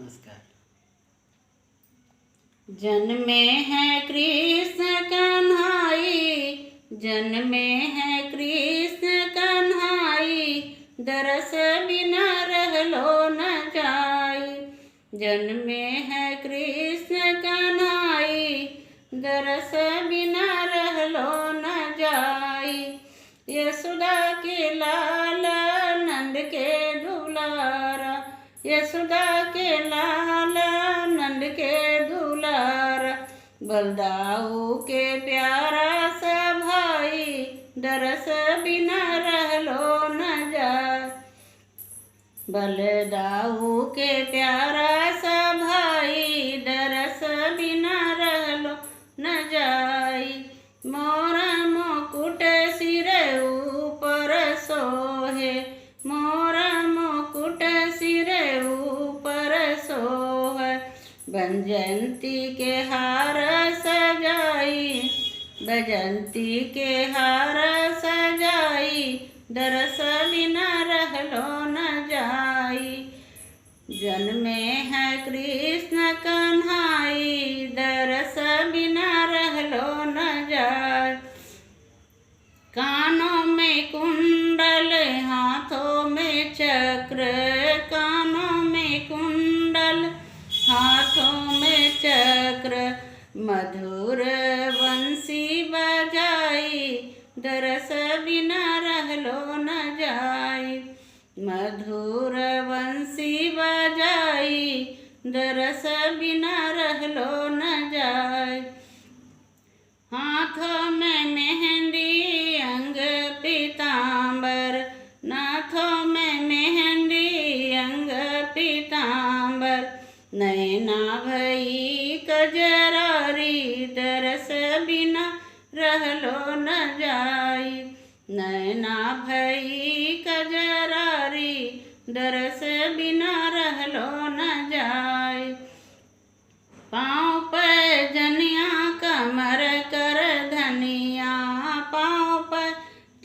नमस्कार। जन्मे हैं कृष्ण कन्हाई, जन्मे हैं कृष्ण कन्हाई, दरस बिना रहलो न जाई। जन्मे हैं कृष्ण कन्हाई, दरस बिना रहलो न जाई। यशोदा के लाल नंद के दुलारा, यशोदा के लाल नंद के दुलारा, बलदाऊ के प्यारा सा भाई, दरस बिना रहलो न जाए। बलदाऊ के प्यारा सा भाई, दरस बिना रहलो न जाई। मोरा मुकुट सिर ऊपर सोहे, मोरा मुकुट सिर ऊपर सोहे, बंजंती के हार सजाई, बजंती के हार सजाई, दरस बिना रहलो न जाई। जन्मे है कृष्ण कन्हाई, दरस बिना रहलो न जाए। कानों में कुंडल हाथों में चक्र, कानों में कुंडल हाथों में चक्र, मधुर बंसी बजाई, दरस बिना रहलो न जाई। मधुर बंसी बजाई, दरस बिना रहलो न जाई। हाथों में मेहंदी अंग पीतांबर, नाथों में मेहंदी अंग पीतांबर, नैना भई कजरारी, दरस बिना रहलो न जाई। नैना भई कजरारी, दरस बिना रहलो न जाई। पाँव पर जनिया कमर कर धनिया, पाँव पर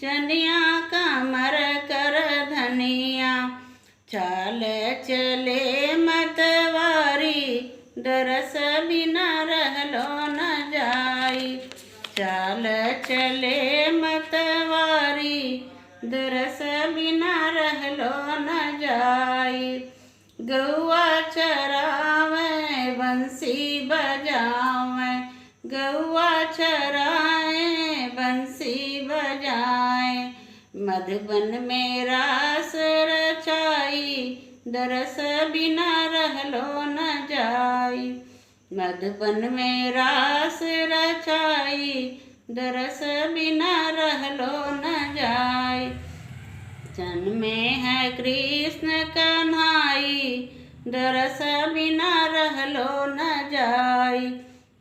जनिया कमर कर धनिया, चाल चले मतवारी, दरस बिना रहलो न जाई। चाल चले मतवारी, दरस बिना रहलो न जाई। गौआ चरावे बंसी बजावे, गौआ चराए बंसी बजाए, मधुबन में रास रचाई, दरस बिना रहलो न जाई। मधुबन में रास रचाई, दरस बिना रहलो न जाई। जन्मे है कृष्ण कन्हाई, दरस बिना रहलो न जाई।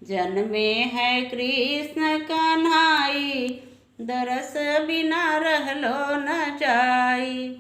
जन्मे है कृष्ण कन्हाई, दरस बिना रहलो न जाई।